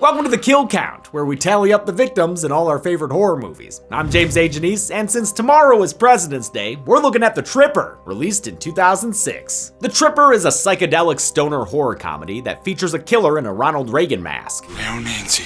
Welcome to the Kill Count, where we tally up the victims in all our favorite horror movies. I'm James A. Janice, and since tomorrow is President's Day, we're looking at The Tripper, released in 2006. The Tripper is a psychedelic stoner horror comedy that features a killer in a Ronald Reagan mask. Now, Nancy,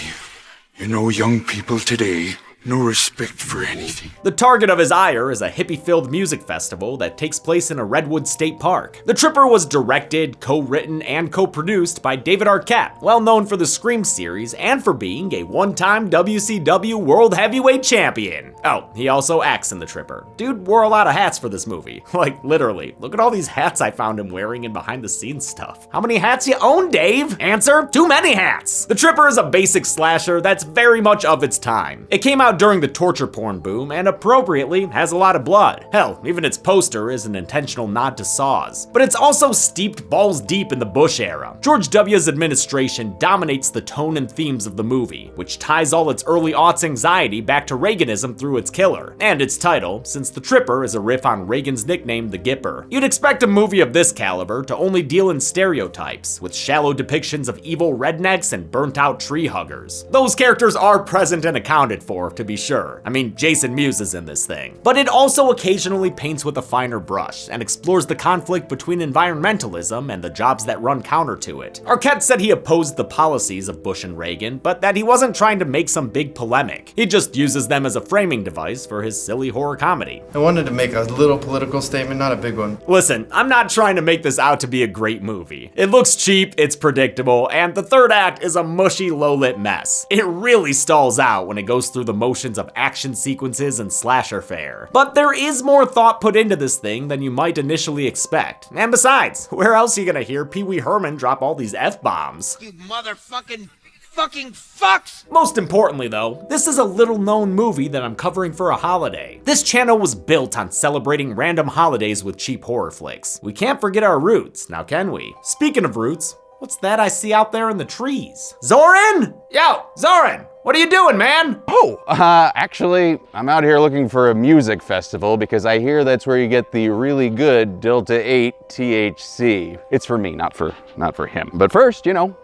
you know young people today, no respect for anything. The target of his ire is a hippie-filled music festival that takes place in a Redwood State Park. The Tripper was directed, co-written, and co-produced by David Arquette, well known for the Scream series and for being a one-time WCW World Heavyweight Champion. Oh, he also acts in The Tripper. Dude wore a lot of hats for this movie. Like, literally. Look at all these hats I found him wearing in behind-the-scenes stuff. How many hats you own, Dave? Answer, too many hats. The Tripper is a basic slasher that's very much of its time. It came out during the torture porn boom and appropriately has a lot of blood. Hell, even its poster is an intentional nod to Saws. But it's also steeped balls deep in the Bush era. George W.'s administration dominates the tone and themes of the movie, which ties all its early aughts anxiety back to Reaganism through its killer, and its title, since The Tripper is a riff on Reagan's nickname, the Gipper. You'd expect a movie of this caliber to only deal in stereotypes, with shallow depictions of evil rednecks and burnt-out tree huggers. Those characters are present and accounted for, to be sure. I mean, Jason Mewes is in this thing. But it also occasionally paints with a finer brush and explores the conflict between environmentalism and the jobs that run counter to it. Arquette said he opposed the policies of Bush and Reagan, but that he wasn't trying to make some big polemic. He just uses them as a framing device for his silly horror comedy. I wanted to make a little political statement, not a big one. Listen, I'm not trying to make this out to be a great movie. It looks cheap, it's predictable, and the third act is a mushy, low-lit mess. It really stalls out when it goes through the motions of action sequences and slasher fare. But there is more thought put into this thing than you might initially expect. And besides, where else are you gonna hear Pee Wee Herman drop all these F-bombs? You motherfucking fucks! Most importantly though, this is a little known movie that I'm covering for a holiday. This channel was built on celebrating random holidays with cheap horror flicks. We can't forget our roots, now can we? Speaking of roots, what's that I see out there in the trees? Zoran? Yo, Zoran! What are you doing, man? Actually, I'm out here looking for a music festival because I hear that's where you get the really good Delta 8 THC. It's for me, not for him. But first, you know,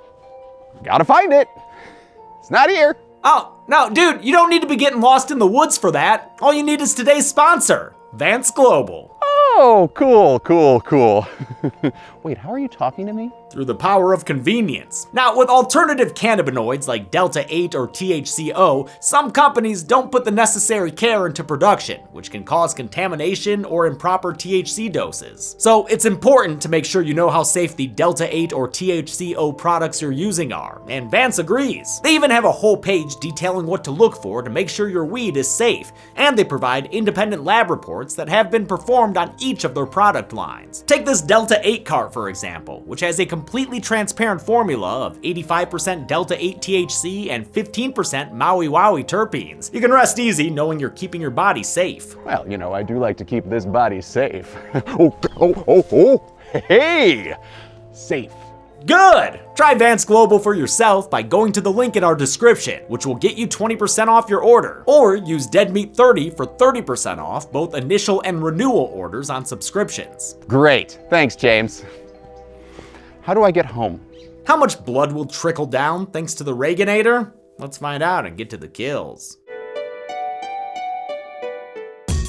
gotta find it. It's not here. Oh, no, dude, you don't need to be getting lost in the woods for that. All you need is today's sponsor, Vance Global. Oh, cool. Wait, how are you talking to me? Through the power of convenience. Now, with alternative cannabinoids like Delta 8 or THCO, some companies don't put the necessary care into production, which can cause contamination or improper THC doses. So it's important to make sure you know how safe the Delta 8 or THCO products you're using are, and Vance agrees. They even have a whole page detailing what to look for to make sure your weed is safe, and they provide independent lab reports that have been performed on each of their product lines. Take this Delta 8 cart, for example, which has a completely transparent formula of 85% Delta 8 THC and 15% Maui Wowie terpenes. You can rest easy knowing you're keeping your body safe. Well, you know, I do like to keep this body safe. Hey! Safe. Good! Try Vance Global for yourself by going to the link in our description, which will get you 20% off your order. Or use DeadMeat30 for 30% off both initial and renewal orders on subscriptions. Great. Thanks, James. How do I get home? How much blood will trickle down thanks to the Reaganator? Let's find out and get to the kills.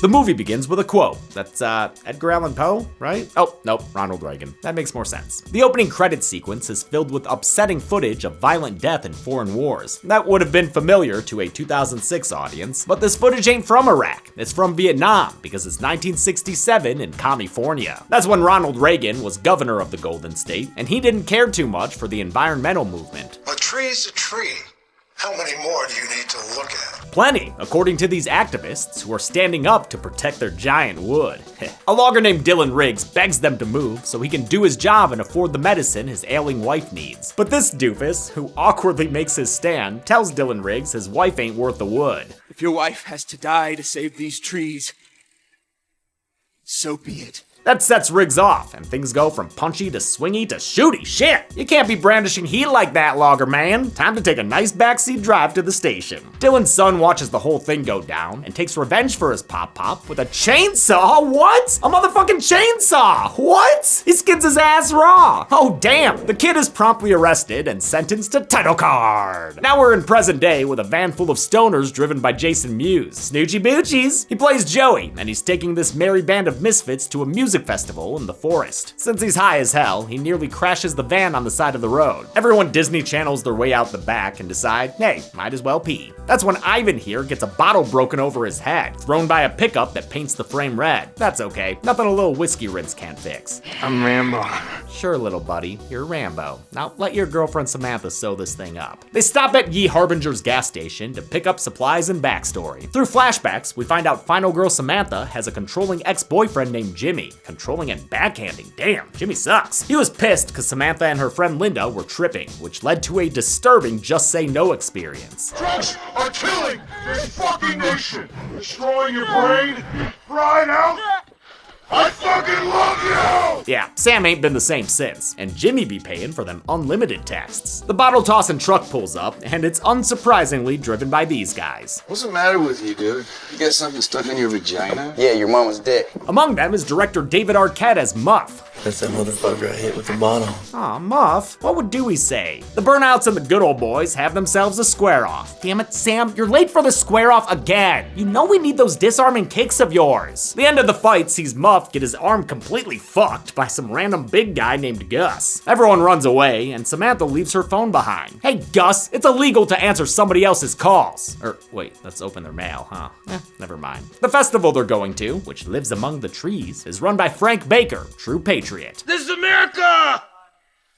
The movie begins with a quote. That's Edgar Allan Poe, right? Oh, nope, Ronald Reagan. That makes more sense. The opening credits sequence is filled with upsetting footage of violent death in foreign wars. That would have been familiar to a 2006 audience, but this footage ain't from Iraq. It's from Vietnam because it's 1967 in California. That's when Ronald Reagan was governor of the Golden State, and he didn't care too much for the environmental movement. A tree's a tree. How many more do you need to look at? Plenty, according to these activists who are standing up to protect their giant wood. A logger named Dylan Riggs begs them to move so he can do his job and afford the medicine his ailing wife needs. But this doofus, who awkwardly makes his stand, tells Dylan Riggs his wife ain't worth the wood. If your wife has to die to save these trees, so be it. That sets Riggs off, and things go from punchy to swingy to shooty. Shit! You can't be brandishing heat like that, logger man. Time to take a nice backseat drive to the station. Dylan's son watches the whole thing go down and takes revenge for his pop-pop with a chainsaw. What? A motherfucking chainsaw! What? He skins his ass raw. Oh damn! The kid is promptly arrested and sentenced to title card. Now we're in present day with a van full of stoners driven by Jason Mewes. Snoochie boochies! He plays Joey, and he's taking this merry band of misfits to a music festival in the forest. Since he's high as hell, he nearly crashes the van on the side of the road. Everyone Disney channels their way out the back and decide, hey, might as well pee. That's when Ivan here gets a bottle broken over his head, thrown by a pickup that paints the frame red. That's okay, nothing a little whiskey rinse can't fix. I'm Rambo. Sure, little buddy, you're Rambo. Now let your girlfriend Samantha sew this thing up. They stop at Ye Harbinger's gas station to pick up supplies and backstory. Through flashbacks, we find out final girl Samantha has a controlling ex-boyfriend named Jimmy. Controlling and backhanding, damn, Jimmy sucks. He was pissed because Samantha and her friend Linda were tripping, which led to a disturbing just say no experience. Drugs are killing this fucking nation. Destroying your brain. Right out. I fucking love you! Yeah, Sam ain't been the same since, and Jimmy be paying for them unlimited texts. The bottle tossing truck pulls up, and it's unsurprisingly driven by these guys. What's the matter with you, dude? You got something stuck in your vagina? Yeah, your mama's dick. Among them is director David Arquette as Muff. That's that motherfucker I hit with the bottle. Aw, Muff, what would Dewey say? The Burnouts and the Good Old Boys have themselves a square-off. Damn it, Sam, you're late for the square-off again. You know we need those disarming kicks of yours. The end of the fight sees Muff get his arm completely fucked by some random big guy named Gus. Everyone runs away, and Samantha leaves her phone behind. Hey, Gus, it's illegal to answer somebody else's calls. Wait, let's open their mail, huh? Never mind. The festival they're going to, which lives among the trees, is run by Frank Baker, true patriot. This is America!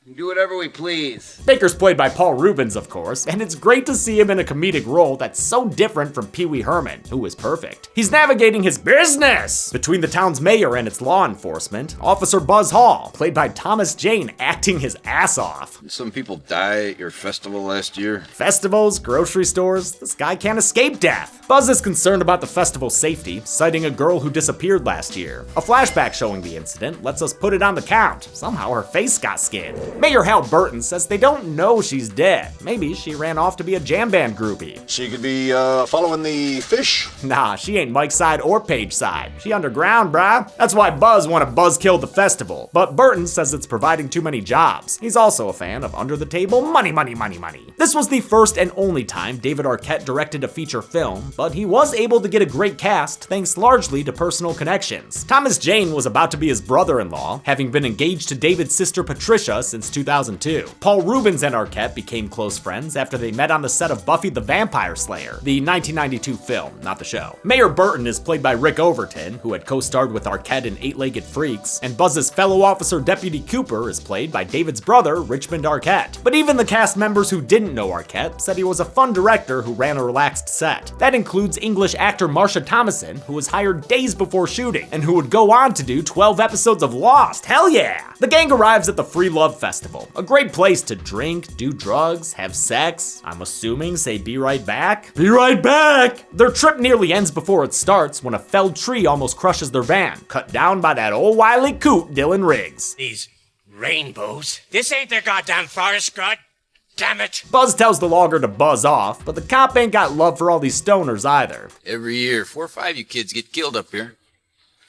We do whatever we please. Baker's played by Paul Reubens, of course, and it's great to see him in a comedic role that's so different from Pee Wee Herman, who is perfect. He's navigating his business between the town's mayor and its law enforcement, Officer Buzz Hall, played by Thomas Jane, acting his ass off. Some people die at your festival last year. Festivals, grocery stores, this guy can't escape death. Buzz is concerned about the festival's safety, citing a girl who disappeared last year. A flashback showing the incident lets us put it on the count. Somehow her face got skinned. Mayor Hal Burton says they don't know she's dead. Maybe she ran off to be a jam band groupie. She could be following the fish. Nah, she ain't Mike's side or Paige's side. She underground, brah. That's why Buzz wanna buzzkill the festival. But Burton says it's providing too many jobs. He's also a fan of under the table money, money, money, money. This was the first and only time David Arquette directed a feature film, but he was able to get a great cast thanks largely to personal connections. Thomas Jane was about to be his brother-in-law, having been engaged to David's sister Patricia since 2002. Paul Reubens and Arquette became close friends after they met on the set of Buffy the Vampire Slayer, the 1992 film, not the show. Mayor Burton is played by Rick Overton, who had co-starred with Arquette in Eight-Legged Freaks, and Buzz's fellow officer Deputy Cooper is played by David's brother, Richmond Arquette. But even the cast members who didn't know Arquette said he was a fun director who ran a relaxed set. That includes English actor Marsha Thomason, who was hired days before shooting, and who would go on to do 12 episodes of Lost. Hell yeah! The gang arrives at the Free Love Festival, a great place to drink, do drugs, have sex, I'm assuming say be right back? Be right back! Their trip nearly ends before it starts when a felled tree almost crushes their van, cut down by that old wily coot Dylan Riggs. These rainbows? This ain't their goddamn forest, god damn it! Buzz tells the logger to buzz off, but the cop ain't got love for all these stoners either. Every year, 4 or 5 you kids get killed up here.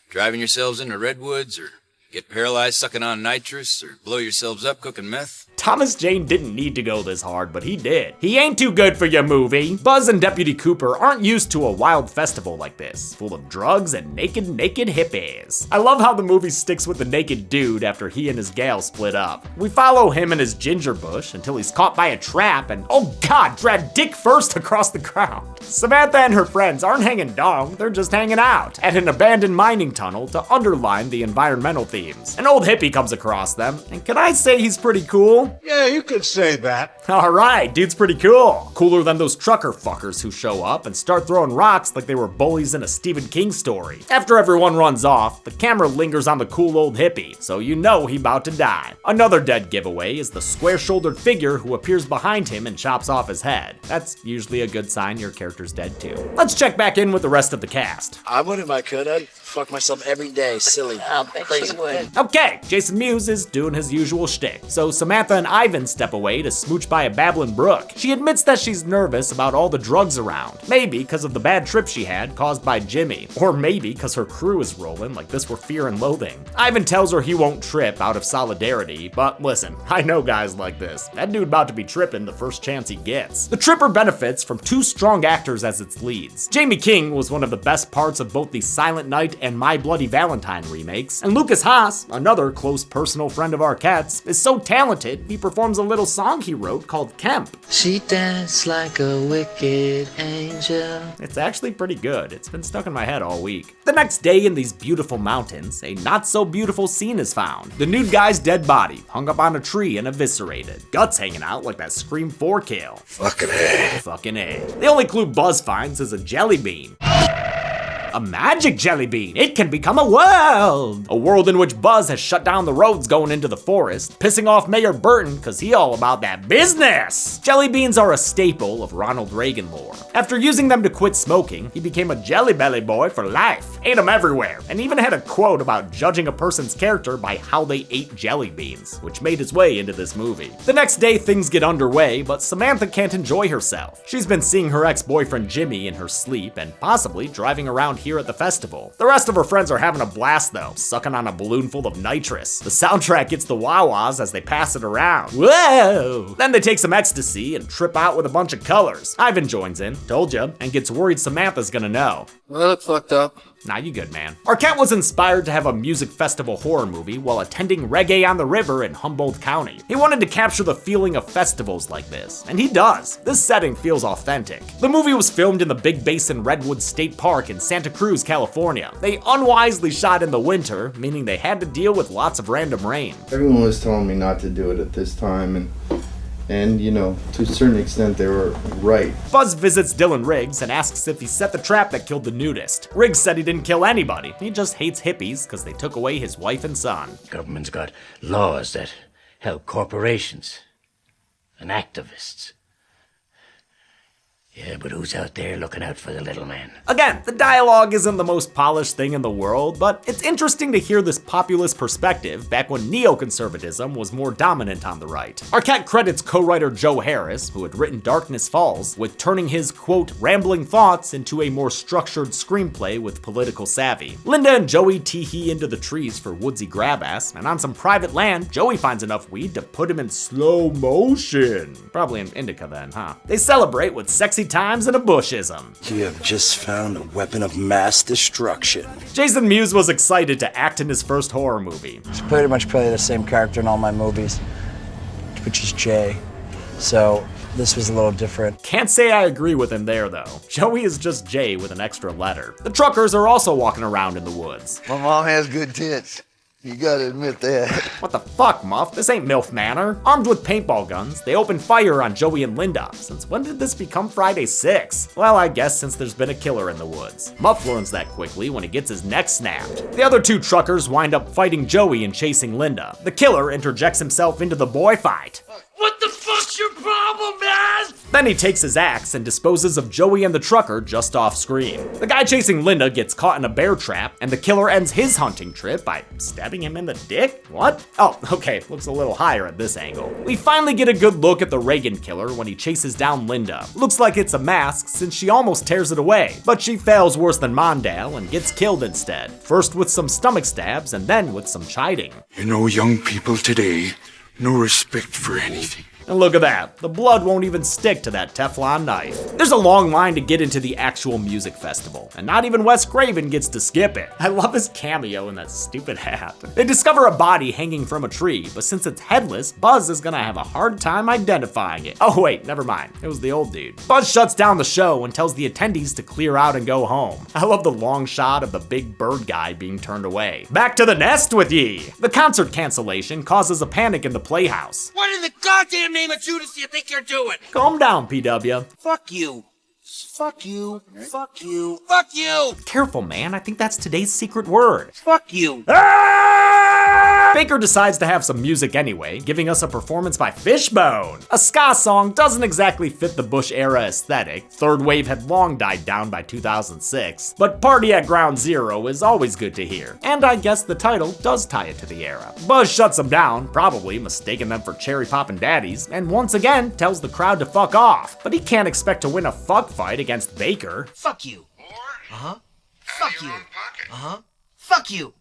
Driving yourselves into redwoods, or get paralyzed sucking on nitrous, or blow yourselves up cooking meth. Thomas Jane didn't need to go this hard, but he did. He ain't too good for your movie. Buzz and Deputy Cooper aren't used to a wild festival like this, full of drugs and naked hippies. I love how the movie sticks with the naked dude after he and his gal split up. We follow him and his ginger bush until he's caught by a trap and, oh god, drag dick first across the ground. Samantha and her friends aren't hanging dong, they're just hanging out at an abandoned mining tunnel to underline the environmental themes. An old hippie comes across them, and can I say he's pretty cool? Yeah, you could say that. Alright, dude's pretty cool. Cooler than those trucker fuckers who show up and start throwing rocks like they were bullies in a Stephen King story. After everyone runs off, the camera lingers on the cool old hippie, so you know he about to die. Another dead giveaway is the square-shouldered figure who appears behind him and chops off his head. That's usually a good sign your character's dead too. Let's check back in with the rest of the cast. I would if I could. I'd fuck myself every day, silly. Oh, crazy. Okay, Jason Mewes is doing his usual shtick, so Samantha and Ivan step away to smooch by a babbling brook. She admits that she's nervous about all the drugs around, maybe because of the bad trip she had caused by Jimmy, or maybe because her crew is rolling like this were Fear and Loathing. Ivan tells her he won't trip out of solidarity, but listen, I know guys like this. That dude about to be tripping the first chance he gets. The Tripper benefits from two strong actors as its leads. Jamie King was one of the best parts of both the Silent Night and My Bloody Valentine remakes, and Lucas Haas, another close personal friend of Arquette's, is so talented he performs a little song he wrote called Kemp. She danced like a wicked angel. It's actually pretty good. It's been stuck in my head all week. The next day in these beautiful mountains, a not so beautiful scene is found. The nude guy's dead body hung up on a tree and eviscerated. Guts hanging out like that Scream 4 kill. Fucking A. Fucking A. The only clue Buzz finds is a jelly bean. A magic jelly bean. It can become a world. A world in which Buzz has shut down the roads going into the forest, pissing off Mayor Burton cause he all about that business. Jelly beans are a staple of Ronald Reagan lore. After using them to quit smoking, he became a jelly belly boy for life. Ate them everywhere, and even had a quote about judging a person's character by how they ate jelly beans, which made its way into this movie. The next day things get underway, but Samantha can't enjoy herself. She's been seeing her ex-boyfriend Jimmy in her sleep and possibly driving around here at the festival. The rest of her friends are having a blast though, sucking on a balloon full of nitrous. The soundtrack gets the wah-wahs as they pass it around. Whoa! Then they take some ecstasy and trip out with a bunch of colors. Ivan joins in, told ya, and gets worried Samantha's gonna know. Well, I look fucked up. Nah, you good, man. Arquette was inspired to have a music festival horror movie while attending Reggae on the River in Humboldt County. He wanted to capture the feeling of festivals like this, and he does. This setting feels authentic. The movie was filmed in the Big Basin Redwood State Park in Santa Cruz, California. They unwisely shot in the winter, meaning they had to deal with lots of random rain. Everyone was telling me not to do it at this time, and you know, to a certain extent, they were right. Buzz visits Dylan Riggs and asks if he set the trap that killed the nudist. Riggs said he didn't kill anybody. He just hates hippies because they took away his wife and son. Government's got laws that help corporations and activists. Yeah, but who's out there looking out for the little man? Again, the dialogue isn't the most polished thing in the world, but it's interesting to hear this populist perspective back when neoconservatism was more dominant on the right. Arquette credits co-writer Joe Harris, who had written Darkness Falls, with turning his, quote, rambling thoughts into a more structured screenplay with political savvy. Linda and Joey tee-hee into the trees for woodsy grab-ass, and on some private land, Joey finds enough weed to put him in slow motion. Probably an indica then, huh? They celebrate with sexy times and a bushism. You have just found a weapon of mass destruction. Jason Mewes was excited to act in his first horror movie. It's pretty much play the same character in all my movies, which is Jay. So this was a little different. Can't say I agree with him there though. Joey is just Jay with an extra letter. The truckers are also walking around in the woods. My mom has good tits. You gotta admit that. What the fuck, Muff? This ain't MILF Manor. Armed with paintball guns, they open fire on Joey and Linda. Since when did this become Friday 6? Well, I guess since there's been a killer in the woods. Muff learns that quickly when he gets his neck snapped. The other two truckers wind up fighting Joey and chasing Linda. The killer interjects himself into the boy fight. What the fuck's your problem, man? Then he takes his axe and disposes of Joey and the trucker just off screen. The guy chasing Linda gets caught in a bear trap, and the killer ends his hunting trip by stabbing him in the dick? What? Oh, okay, looks a little higher at this angle. We finally get a good look at the Reagan killer when he chases down Linda. Looks like it's a mask since she almost tears it away, but she fails worse than Mondale and gets killed instead. First with some stomach stabs and then with some chiding. You know, young people today, no respect for anything. And look at that, the blood won't even stick to that Teflon knife. There's a long line to get into the actual music festival, and not even Wes Craven gets to skip it. I love his cameo in that stupid hat. They discover a body hanging from a tree, but since it's headless, Buzz is gonna have a hard time identifying it. Oh wait, never mind, it was the old dude. Buzz shuts down the show and tells the attendees to clear out and go home. I love the long shot of the big bird guy being turned away. Back to the nest with ye! The concert cancellation causes a panic in the playhouse. What in the goddamn name of Judas do you think you're doing? Calm down, PW. Fuck you. Fuck you. Fuck you. Fuck you. Careful, man. I think that's today's secret word. Fuck you. Baker decides to have some music anyway, giving us a performance by Fishbone. A ska song doesn't exactly fit the Bush era aesthetic. Third wave had long died down by 2006, but Party at Ground Zero is always good to hear, and I guess the title does tie it to the era. Buzz shuts them down, probably mistaking them for cherry poppin' daddies, and once again tells the crowd to fuck off, but he can't expect to win a fuck fight against Baker. Fuck you. Uh-huh. Fuck you. Uh-huh. Fuck you.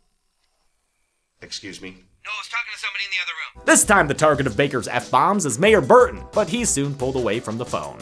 Excuse me? No, I was talking to somebody in the other room. This time the target of Baker's F-bombs is Mayor Burton, but he's soon pulled away from the phone.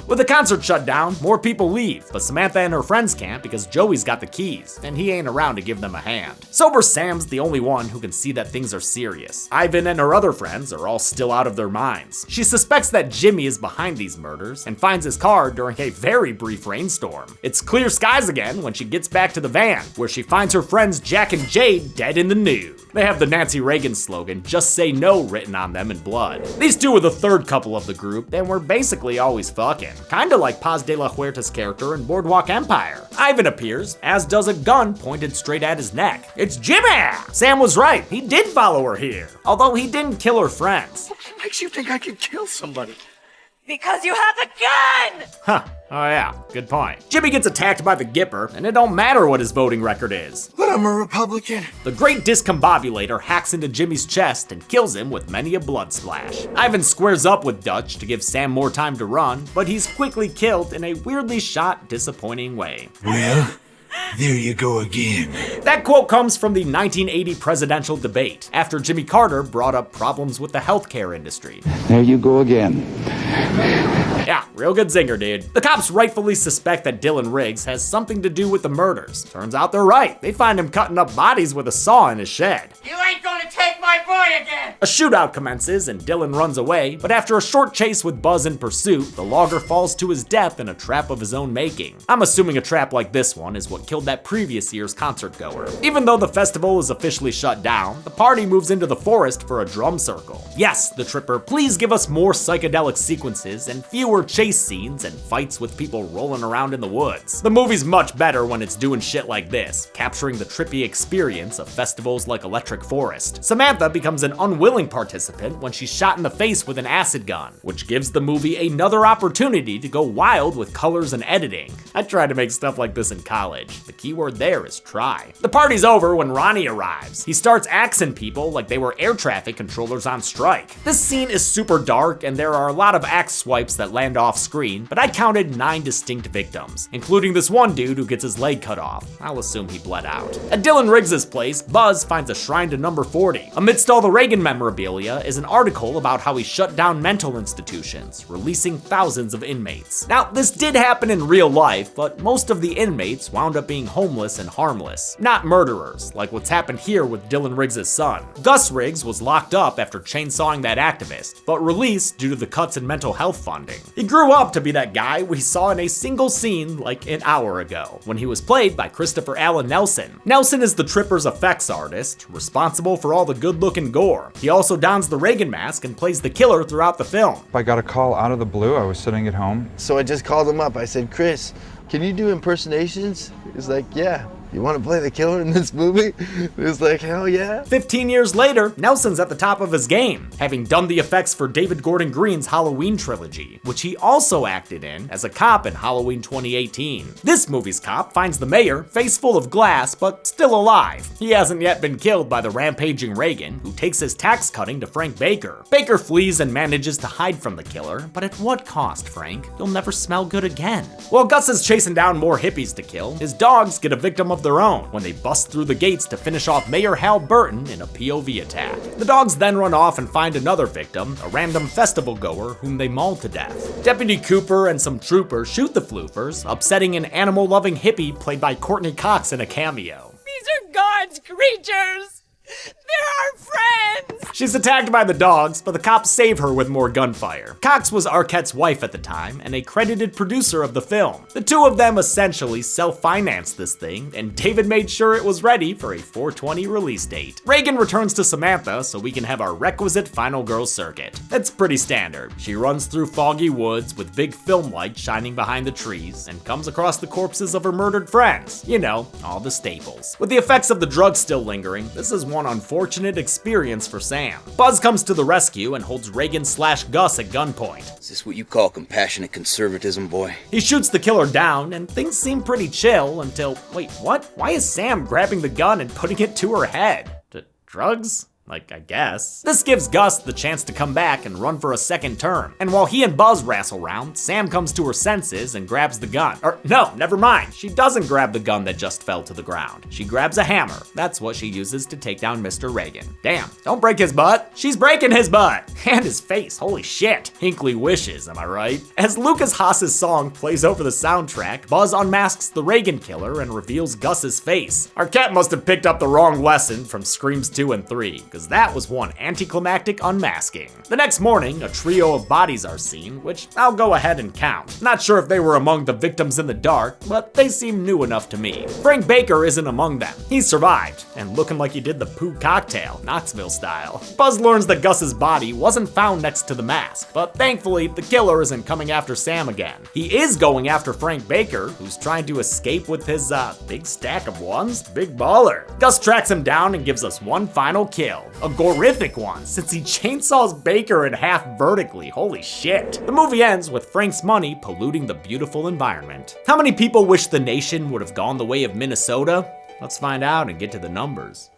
With the concert shut down, more people leave, but Samantha and her friends can't because Joey's got the keys, and he ain't around to give them a hand. Sober Sam's the only one who can see that things are serious. Ivan and her other friends are all still out of their minds. She suspects that Jimmy is behind these murders, and finds his car during a very brief rainstorm. It's clear skies again when she gets back to the van, where she finds her friends Jack and Jade dead in the nude. They have the Nancy Reagan slogan, "Just Say No," written on them in blood. These two are the third couple of the group, and we're basically always fucking. Kinda like Paz de la Huerta's character in Boardwalk Empire. Ivan appears, as does a gun pointed straight at his neck. It's Jimmy! Sam was right, he did follow her here. Although he didn't kill her friends. What makes you think I could kill somebody? Because you have a gun! Huh, oh yeah, good point. Jimmy gets attacked by the Gipper, and it don't matter what his voting record is. But I'm a Republican. The Great Discombobulator hacks into Jimmy's chest and kills him with many a blood splash. Ivan squares up with Dutch to give Sam more time to run, but he's quickly killed in a weirdly shot, disappointing way. Well, there you go again. That quote comes from the 1980 presidential debate, after Jimmy Carter brought up problems with the healthcare industry. There you go again. Yeah, real good zinger, dude. The cops rightfully suspect that Dylan Riggs has something to do with the murders. Turns out they're right. They find him cutting up bodies with a saw in his shed. You ain't gonna take my boy again! A shootout commences and Dylan runs away, but after a short chase with Buzz in pursuit, the logger falls to his death in a trap of his own making. I'm assuming a trap like this one is what killed that previous year's concert goer. Even though the festival is officially shut down, the party moves into the forest for a drum circle. Yes, the Tripper, please give us more psychedelic sequences and fewer chase scenes and fights with people rolling around in the woods. The movie's much better when it's doing shit like this, capturing the trippy experience of festivals like Electric Forest. Samantha becomes an unwilling participant when she's shot in the face with an acid gun, which gives the movie another opportunity to go wild with colors and editing. I tried to make stuff like this in college. The keyword there is try. The party's over when Ronnie arrives. He starts axing people like they were air traffic controllers on strike. This scene is super dark and there are a lot of axe swipes that land off screen, but I counted 9 distinct victims, including this one dude who gets his leg cut off. I'll assume he bled out. At Dylan Riggs' place, Buzz finds a shrine to number 40. Amidst all the Reagan memorabilia is an article about how he shut down mental institutions, releasing thousands of inmates. Now, this did happen in real life, but most of the inmates wound up being homeless and harmless, not murderers, like what's happened here with Dylan Riggs' son. Gus Riggs was locked up after chainsawing that activist, but released due to the cuts in mental health funding. He grew up to be that guy we saw in a single scene like an hour ago, when he was played by Christopher Allen Nelson. Nelson is the Tripper's effects artist, responsible for all the good-looking gore. He also dons the Reagan mask and plays the killer throughout the film. I got a call out of the blue. I was sitting at home. So I just called him up. I said, Chris, can you do impersonations? He's like, yeah. You want to play the killer in this movie? It was like, hell yeah. 15 years later, Nelson's at the top of his game, having done the effects for David Gordon Green's Halloween trilogy, which he also acted in as a cop in Halloween 2018. This movie's cop finds the mayor, face full of glass, but still alive. He hasn't yet been killed by the rampaging Reagan, who takes his tax cutting to Frank Baker. Baker flees and manages to hide from the killer, but at what cost, Frank? You'll never smell good again. While Gus is chasing down more hippies to kill, his dogs get a victim of their own when they bust through the gates to finish off Mayor Hal Burton in a POV attack. The dogs then run off and find another victim, a random festival goer whom they maul to death. Deputy Cooper and some troopers shoot the floofers, upsetting an animal-loving hippie played by Courtney Cox in a cameo. These are God's creatures! They're our friends! She's attacked by the dogs, but the cops save her with more gunfire. Cox was Arquette's wife at the time and a credited producer of the film. The two of them essentially self-financed this thing, and David made sure it was ready for a 4/20 release date. Reagan returns to Samantha so we can have our requisite final girl circuit. It's pretty standard. She runs through foggy woods with big film lights shining behind the trees and comes across the corpses of her murdered friends. You know, all the staples. With the effects of the drugs still lingering, this is one unfortunate experience for Sam. Buzz comes to the rescue and holds Reagan/Gus at gunpoint. Is this what you call compassionate conservatism, boy? He shoots the killer down, and things seem pretty chill until, wait, what? Why is Sam grabbing the gun and putting it to her head? Drugs? Like, I guess. This gives Gus the chance to come back and run for a second term. And while he and Buzz wrestle around, Sam comes to her senses and grabs the gun. Or no, never mind. She doesn't grab the gun that just fell to the ground. She grabs a hammer. That's what she uses to take down Mr. Reagan. Damn, don't break his butt. She's breaking his butt. And his face, holy shit. Hinckley wishes, am I right? As Lucas Haas's song plays over the soundtrack, Buzz unmasks the Reagan killer and reveals Gus's face. Arquette must have picked up the wrong lesson from Screams 2 and 3, because that was one anticlimactic unmasking. The next morning, a trio of bodies are seen, which I'll go ahead and count. Not sure if they were among the victims in the dark, but they seem new enough to me. Frank Baker isn't among them. He survived, and looking like he did the poo cocktail, Knoxville style. Buzz learns that Gus's body wasn't found next to the mask, but thankfully, the killer isn't coming after Sam again. He is going after Frank Baker, who's trying to escape with his, big stack of ones. Big baller. Gus tracks him down and gives us one final kill. A horrific one, since he chainsaws Baker in half vertically. Holy shit. The movie ends with Frank's money polluting the beautiful environment. How many people wish the nation would have gone the way of Minnesota? Let's find out and get to the numbers.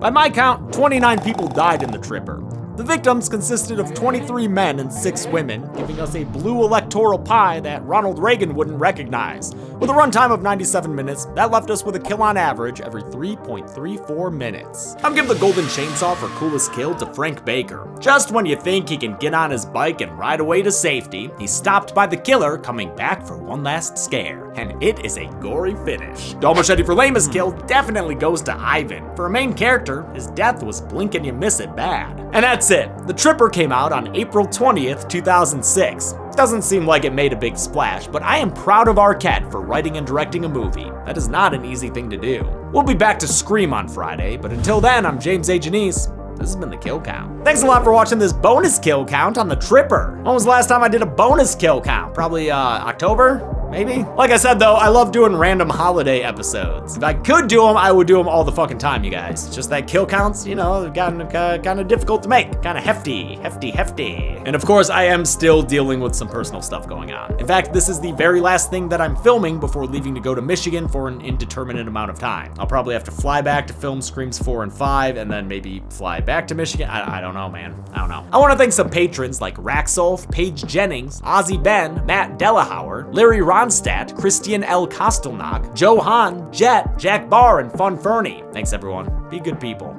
By my count, 29 people died in the Tripper. The victims consisted of 23 men and 6 women, giving us a blue electoral pie that Ronald Reagan wouldn't recognize. With a runtime of 97 minutes, that left us with a kill on average every 3.34 minutes. I'm giving the golden chainsaw for coolest kill to Frank Baker. Just when you think he can get on his bike and ride away to safety, he's stopped by the killer coming back for one last scare. And it is a gory finish. Dull Machete for lamest kill definitely goes to Ivan. For a main character, his death was blink and you miss it bad. And that's it. The Tripper came out on April 20th, 2006. Doesn't seem like it made a big splash, but I am proud of Arquette for writing and directing a movie. That is not an easy thing to do. We'll be back to Scream on Friday, but until then, I'm James A. Janice. This has been the Kill Count. Thanks a lot for watching this bonus kill count on the Tripper. When was the last time I did a bonus kill count? Probably October? Maybe? Like I said though, I love doing random holiday episodes. If I could do them, I would do them all the fucking time, you guys. It's just that kill counts, you know, kind of difficult to make. Kind of hefty. And of course, I am still dealing with some personal stuff going on. In fact, this is the very last thing that I'm filming before leaving to go to Michigan for an indeterminate amount of time. I'll probably have to fly back to film Screams 4 and 5, and then maybe fly back to Michigan. I don't know, man. I don't know. I want to thank some patrons like Raxolf, Paige Jennings, Ozzy Ben, Matt Delahauer, Larry Ronstadt, Christian L. Kostelnock, Joe Hahn, Jet, Jack Barr, and Fun Fernie. Thanks everyone. Be good people.